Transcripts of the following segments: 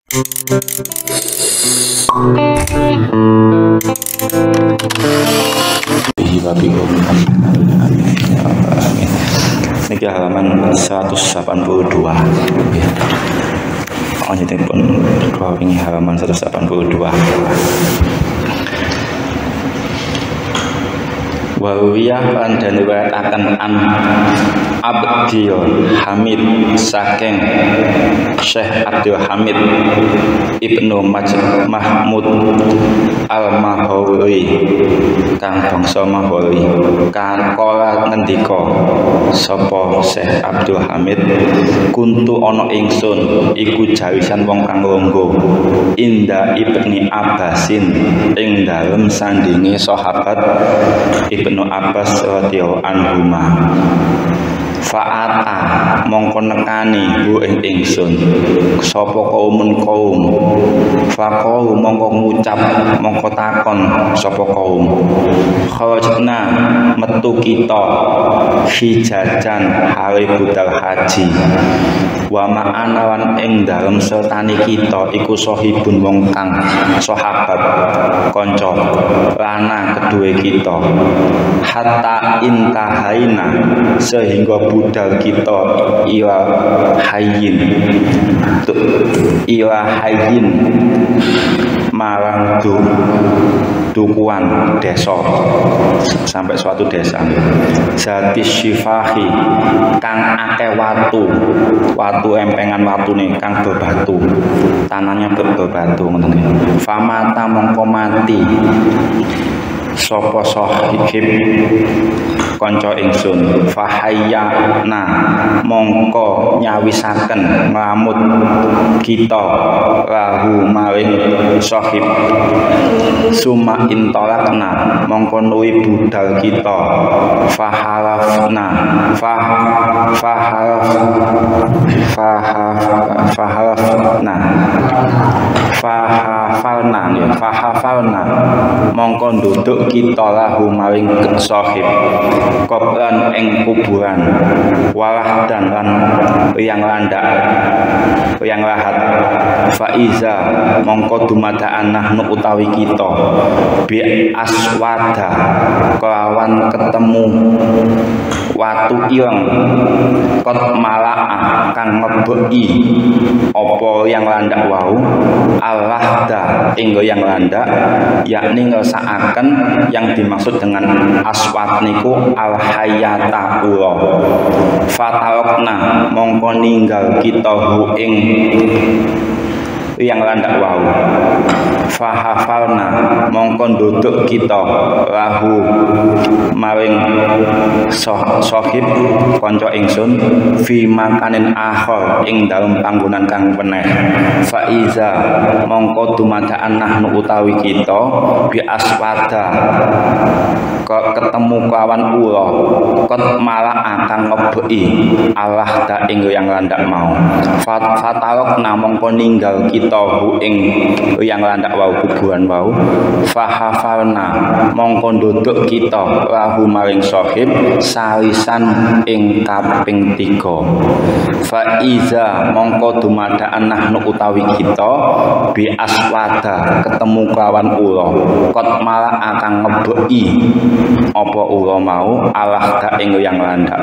Niki halaman 182. Lanjutipun kula wingi halaman 182. Wawiyah lan den riwayataken an Abdul Hamid saking Syekh Abdul Hamid Ibnu Mahmud Al-Mahawi kang bangsa Mahawi kang kala ngendika sapa Syekh Abdul Hamid kuntu ana ingsun iku jawisan wong kang longgo inda Ibni Abbasin ing dalem sandinge sahabat Ibnu Abbas radhiyallahu anhu. Fa'ata mongko nekani bu ing ingsun sapa kaumun kaum faqau mongko ngucap mongko takon sapa kaum kharajna metu kita hijajan hale budal haji wa ma'ana lan ing dalem sertane kita iku sahibun wong kang sahabat kanca lanang kedue kita hatta intahaina sehingga budal kita ila hayyin marang dukuan desa sampai suatu desa zati syifahi kang akeh watu empengan watune kang bebatu tanahnya berbatu ngoten famata mongko mati sapa sahib kanca ingsun fahayyana mongko nyawisaken nglamut kita lahu maring sahib summa intolakna mongko nuwi budal kita fahalafna fahafalna mongko nduduk kita lahu maring sahib koplan ing kuburan walah dan lan yang landak yang lahat faiza mongko dumadaan nahnu utawi kita bi aswada kelawan ketemu watu ireng kot malaah kang ngebeki apa yang landak wau Allah da inggo yang landak yakni ngersakaken yang dimaksud dengan aswat niku al hayata ula fatarokna mongko ninggal kita hu ing yang landak wau fahafalna mongko nduduk kita lahu maring sahib kanca ingsun fi makanin akhir ing dalem panggonan kang peneh faiza mongko dumadaan nahnu utawi kita bi aswada ketemu kawan ula kot malah akan ngebeki Allah ta ing yang landak mau fatarokna mongko ninggal kita ing yang landak wau kuburan wau fahafalna mongko nduduk kita lahu maring sahib salisan ing kaping 3 faiza mongko dumadaan nahnu utawi kita bi aswada ketemu kawan ula kot malah akan ngebeki apa ula mau Allah ta ing yang landak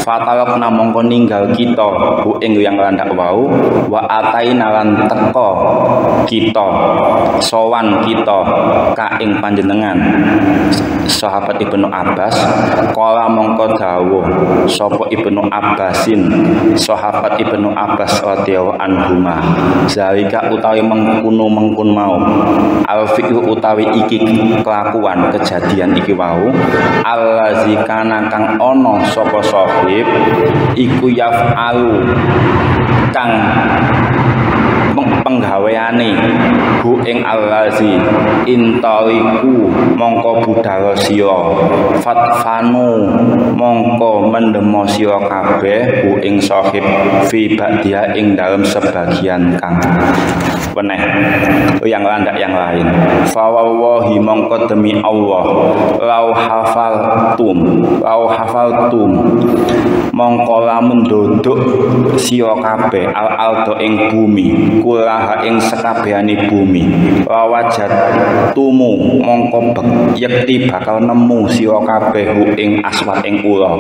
fatalokna mongko ninggal kita hu ing yang landak wau wa ataina lan teka kita sowan kita ka ing panjenengan sahabat Ibnu Abbas kala mongko dawuh sapa Ibnu Abbasin sahabat Ibnu Abbas radhiyallahu anhu zalika utawi mengkun mau alfi'u utawi iki kelakuan kejadian iki wau allazi kana kang ana sapa sahib iku yaf'alu kang penggaweane hu ing allazi intaliku mongko budal sira fatfanu mongko mendemo sira kabeh hu ing sahib fi ba'dia ing dalem sebagian kang weneh yang landak yang lain. Fa wallahi mongko demi Allah lau hafaltum mongko lamun dodok sira kabeh al-aldo ing bumi kulaha ing sekabehane bumi wajat tumu mongko yekti bakal nemu sira kabeh ing aswat ing ula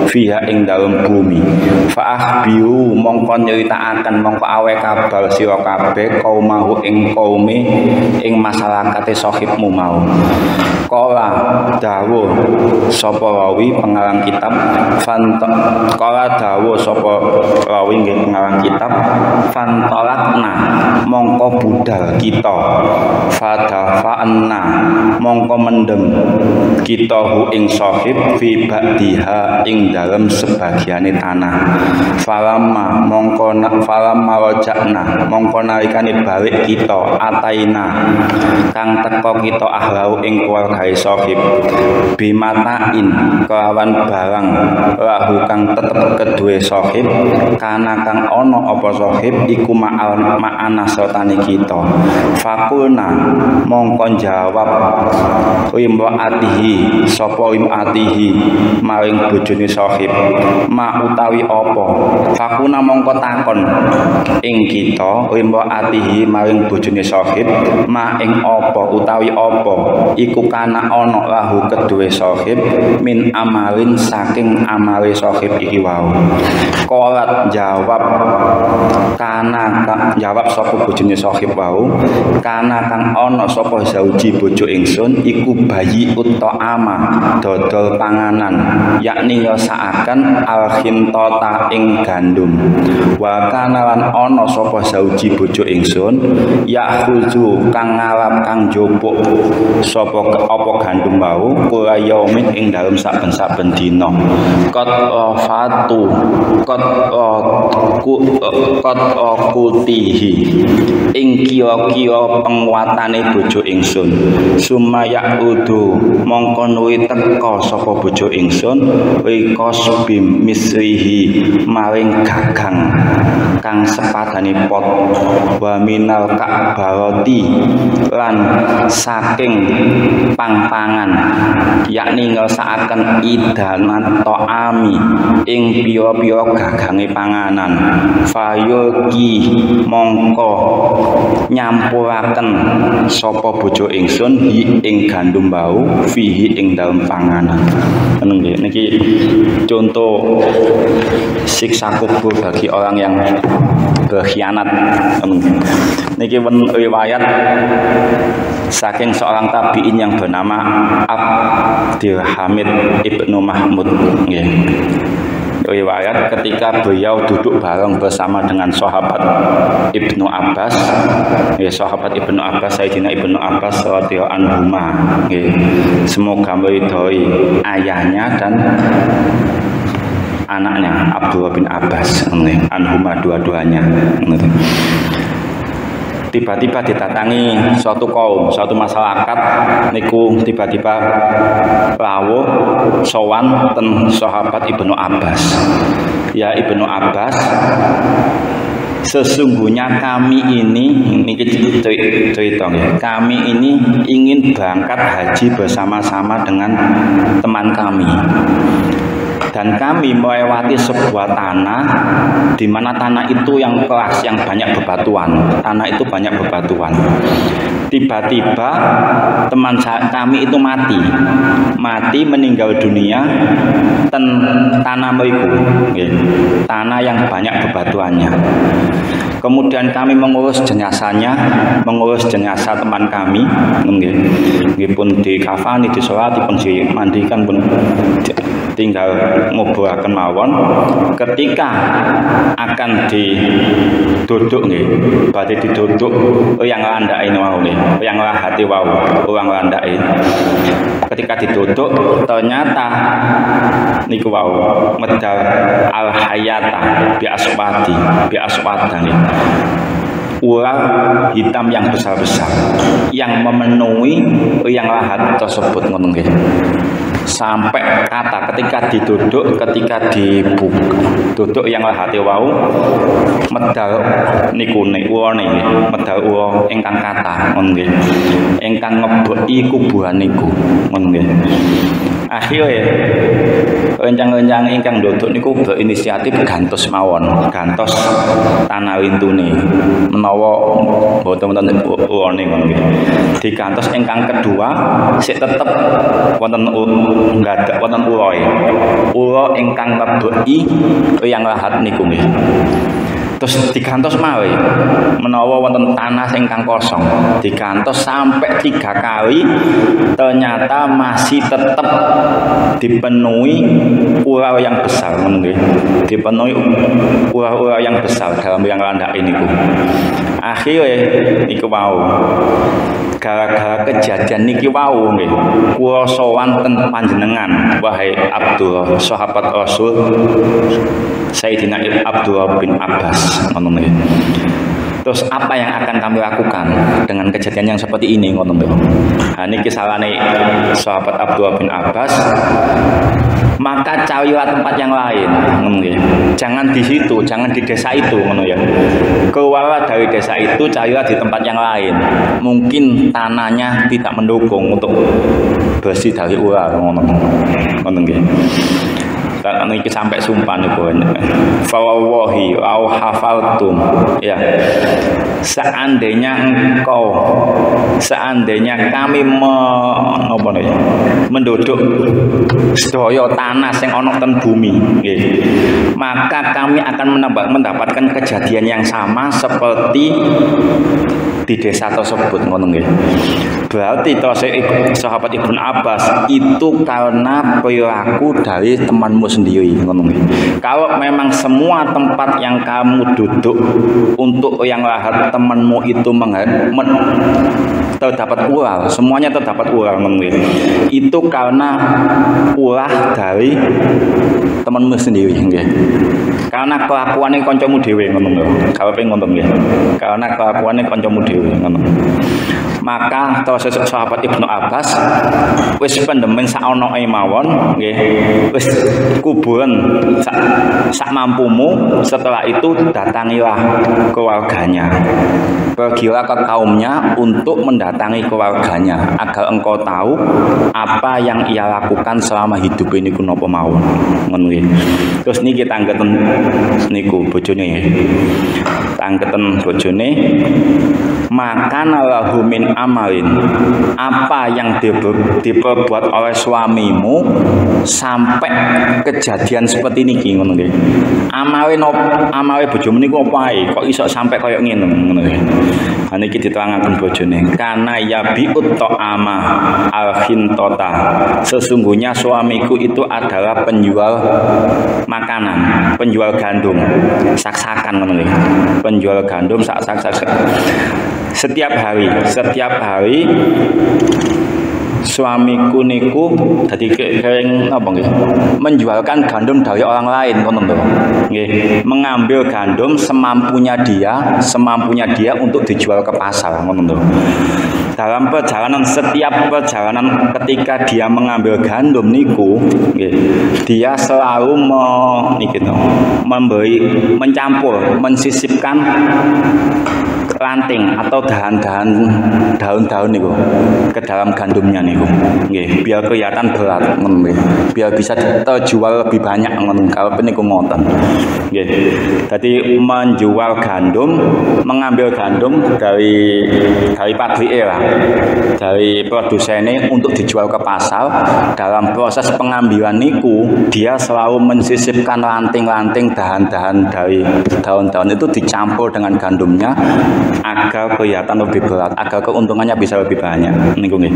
fiha ing dalem bumi fa akhbiru mongko nyeritakaken mongko awe kabar sira kabeh kaumahu ing kaume ing masyarakate sahibmu mau kala dawuh sapa rawi pengarang kitab kala dawuh sapa rawi nggih pengarang kitab fantolakna mongko budal kita fadafa'na mongko mendem kita hu ing sahib fi ba'diha ing dalem sebagiane tanah falamma rojakna mongko nalikane balik kita ataina kang teko kita ahlau ing keluargae sahib bimatain kelawan barang lahu kang tetep kedue sahib kana kang ana apa sahib iku ma'ana sertane kita fakulna mongko jawab imraatihi sapa imraatihi maring bojone sahib ma utawi apa fakuna mongko takon ing kita imraatihi maring bojone sahib ma ing apa utawi apa iku kana ana lahu kedue sahib min amalin saking amale sahib iki wau qolat jawab kana jawab sapa bojone sahib wau kana kang ana sapa zauji bojo ingsun iku bayi utama dodol panganan yakni nyosakaken alkhintota ing gandum wa kana lan ana sapa zauji bojo ingsun yakhuzu kang ngalap kang jopuk sapa apa gandum mau kula yaumin ing dalem saben-saben dina qad fatu qad kutihi ing kira-kira penguatane bojo ingsun sumaya udu mongko nuwi teka sapa bojo ingsun rikos bim misrihi maring gagang kang sepadane pot wa minal ka'barati lan saking pang-pangan yakni ngersakaken idanat ta'ami ing pira-pira gagange panganan fayuki mongko nyampuraken sapa bojo ingsun hi ing gandum bau fihi ing dalem panganan. Nggih niki contoh siksa kubur bagi orang yang berkhianat. Niki riwayat saking seorang tabi'in yang bernama Abdul Hamid Ibnu Mahmud nggih. Riwayat ketika beliau duduk bareng bersama dengan sahabat Ibnu Abbas, ya sahabat Ibnu Abbas Sayyidina Ibnu Abbas radhiyallahu anhu, semoga meridhoi ayahnya dan anaknya Abdullah bin Abbas, anhuma dua-duanya. Tiba-tiba didatangi suatu kaum, suatu masyarakat niku tiba-tiba rawuh sowan ten sahabat Ibnu Abbas. Ya Ibnu Abbas, sesungguhnya kami ini cerita ya, kami ini ingin berangkat haji bersama-sama dengan teman kami. Dan kami melewati sebuah tanah di mana tanah itu yang keras, yang banyak bebatuan. Tanah itu banyak bebatuan. Tiba-tiba teman kami itu mati meninggal dunia tanah meriku, tanah yang banyak bebatuannya. Kemudian kami mengurus jenazahnya, mengurus jenazah teman kami, nggih pun dikafani, disolati, pun dimandikan, pun tinggal nguburaken mawon. Ketika akan diduduk nggih, badhe diduduk yang landake wau nggih, yang lahati wau, orang landake. Ketika diduduk ternyata niku wau medal al hayata bi aswada nggih. Ular hitam yang besar-besar yang memenuhi yang lahat tersebut ngono nggih. sampai kata ketika diduduk, ketika duduk yang lahate wau medal niku uwane medal uwa ingkang kata ngono nggih. Ingkang ngebeki kubuhan niku ngono nggih. Akhire rencang-rencang ingkang duduk niku berinisiatif gantos mawon, gantos tanah wintune menawa boten wonten uwane ngono nggih. Digantos ingkang kedua sik tetep wonten nggadak wonten uloe. Ulo ingkang ngebeki yang lahat niku nggih. Terus digantos malih menawa wonten tanah ingkang kosong, digantos sampai 3 kali ternyata masih tetap dipenuhi ular yang besar ngono nggih. Dipenuhi ular-ular yang besar dalam yang landak ini ku. Akhirnya niku wau gara-gara kejadian niki wau nggih kula sowan ten panjenengan wahai Abdullah sahabat Rasul Sayyidina Abdullah bin Abbas ngono nggih. Terus apa yang akan kami lakukan dengan kejadian yang seperti ini ngono nggih. Ha niki salane sahabat Abdullah bin Abbas, maka carilah tempat yang lain ngono nggih. Jangan di situ, jangan di desa itu ngono ya. Keluarlah dari desa itu, carilah di tempat yang lain. Mungkin tanahnya tidak mendukung untuk bersih dari ular ngono nggih. Dan ini sampai sumpah niku. Fawallahi au hafaltum ya. Seandainya kami menduduk sedaya tanah sing ana ten bumi nggih. Maka kami akan mendapatkan kejadian yang sama seperti di desa tersebut ngono nggih. Berarti sahabat Ibnu Abbas itu karena perilaku dari temanmu sendiri ngono nggih. Kalau memang semua tempat yang kamu duduk untuk yang lahat temanmu itu terdapat ular, semuanya terdapat ular ngono nggih. Itu karena ulah dari temanmu sendiri nggih. Karena kelakuane kancamu dhewe ngono lho. Kalau pengen ngono nggih. Karena kelakuane kancamu dhewe ngono. Maka terus sahabat Ibnu Abbas wis pendemen sak onoke mawon nggih. Wis kuburan sak mampumu, setelah itu datangilah keluarganya. Pergilah ke kaumnya untuk mendatangi keluarganya agar engkau tahu apa yang ia lakukan selama hidup ini ku napa mawon. Ngono nggih. Terus niki tanggeten niku bojone nggih. Tanggeten bojone makana lahu min amalin, apa yang diperbuat oleh suamimu sampai kejadian seperti niki ngono nggih. Amale bojomu niku apa ae kok iso sampai kaya ngene ngono nggih. Ha niki diterangaken bojone kana yabiut ta'ama al-khintata. Sesungguhnya suamiku itu adalah penjual makanan, penjual gandum, sak-sakan ngono nggih. Penjual gandum sak-sak. Setiap hari suamiku niku dadi kering apa nggih menjualkan gandum dari orang lain ngono lho nggih, mengambil gandum semampunya dia untuk dijual ke pasar ngono lho. Dalam setiap perjalanan ketika dia mengambil gandum niku nggih, dia selalu mensisipkan ranting atau daun-daun niku ke dalam gandumnya niku nggih, biar kelihatan berat ngono nggih, biar bisa terjual lebih banyak ngono kalau niku ngoten nggih. Dadi menjual gandum, mengambil gandum dari pabrike lah, dari produsennya untuk dijual ke pasar. Dalam proses pengambilan niku dia selalu mensisipkan ranting-ranting dahan-dahan dari daun-daun itu dicampur dengan gandumnya agar kelihatan lebih berat, agar keuntungannya bisa lebih banyak niku nggih.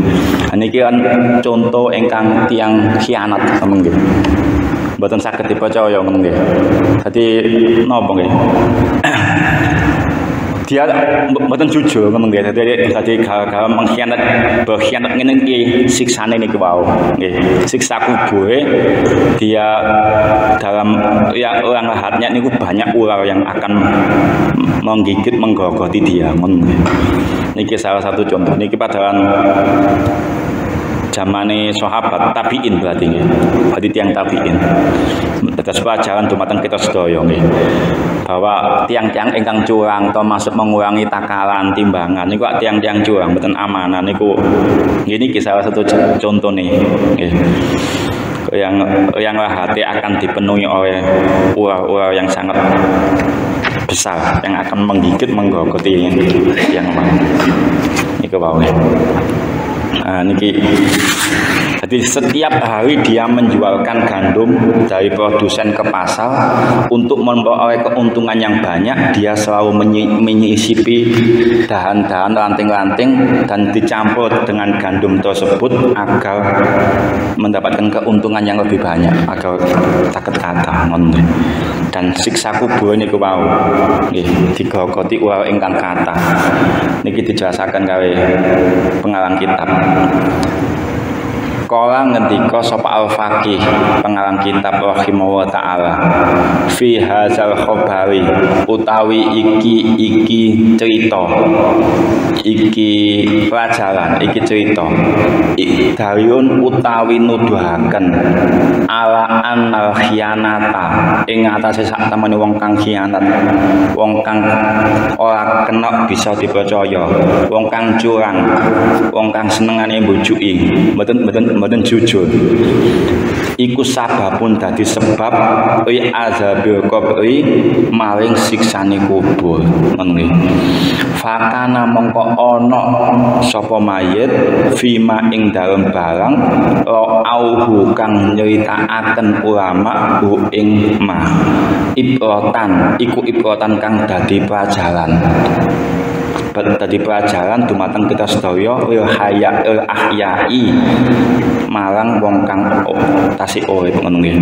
Niki kan contoh ingkang tiyang khianat nggih. Mboten saged dipercaya ngono nggih. Dadi napa nggih? Dia mboten jujur ngono nggih. Dadi gara-gara berkhianat ngene iki siksane niki wau nggih. Siksa kubure dia dalam orang lahatnya niku banyak ular yang akan menggigit menggerogoti dia ngono nggih. Niki salah satu contoh. Niki padahal zamane sahabat tabiin berarti nggih. Berarti tiyang tabiin. Tetes pelajaran dumateng kita sedaya nggih. Bahwa tiang-tiang ingkang curang termasuk mengurangi takaran timbangan niku tiang-tiang curang mboten amanah niku. Ini salah satu contoh nih. Nggih. Yang hati akan dipenuhi oleh ular-ular yang sangat besar yang akan menggigit menggogoti yang mana. Niku wae. Nah, niki jadi setiap hari dia menjualkan gandum dari produsen ke pasar untuk memperoleh keuntungan yang banyak. Dia selalu menyisipi dahan-dahan ranting-ranting dan dicampur dengan gandum tersebut agar mendapatkan keuntungan yang lebih banyak, agar sakit kata dan siksa kubur niku wau nggih digogoti ular ingkang kathah niki dijelasaken kali pengarang kitab. Kala ngendika sapa Al-Faqih pengarang kitab rahimahullah taala fi hadzal khabari utawi iki cerita iki pelajaran iki cerita dayun utawi nuduhaken ala annal khianata ing atase sak temene wong kang khianat, wong kang ora kena bisa dipercaya, wong kang curang, wong kang senengane mbujuki mboten jujur iku sababun dadi sebab azabil qabri maring siksane kubur nggih. Fakana mongko ana sapa mayit fima ing dalem barang auhu kang nyeritakaken ulama hu ing ma ibrotan iku ibrotan kang dadi pelajaran tadi pelajaran dumateng kita sedaya haya ahyai marang wong kang tasih urip ngono nggih.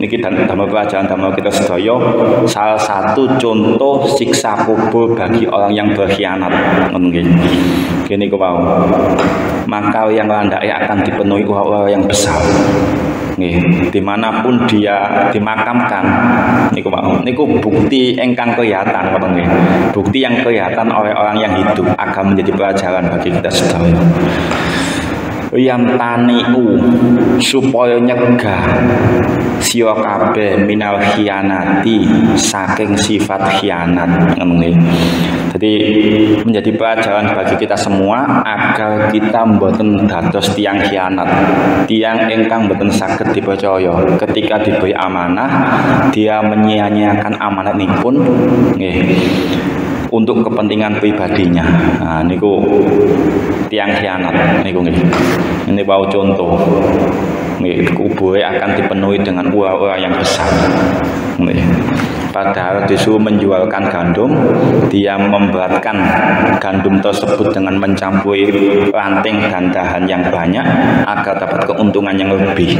Niki damel pelajaran damel kita sedaya salah satu contoh siksa kubur bagi orang yang berkhianat ngono nggih. Kene ku wau. Maka yang landake akan dipenuhi orang-orang yang besar. Nggih, dimanapun dia dimakamkan niku mau niku bukti engkang kelihatan ngoten nggih. Bukti yang kelihatan oleh orang yang hidup akan menjadi pelajaran bagi kita sedaya. Yang taniu supaya nyegah sira kabeh minal khianati saking sifat khianat nggih. Jadi menjadi pelajaran bagi kita semua agar kita mboten dados tiang khianat, tiang ingkang mboten saged dipercaya. Ketika diberi amanah, dia menyia-nyiakan amanatipun nggih untuk kepentingan pribadinya. Nah niku tiang khianat niku nggih. Ini bau contoh. Nggih, kubure akan dipenuhi dengan ular-ular yang besar. Nggih. Padahal disuruh menjualkan gandum, dia memberatkan gandum tersebut dengan mencampuri ranting dan dahan yang banyak agar dapat keuntungan yang lebih.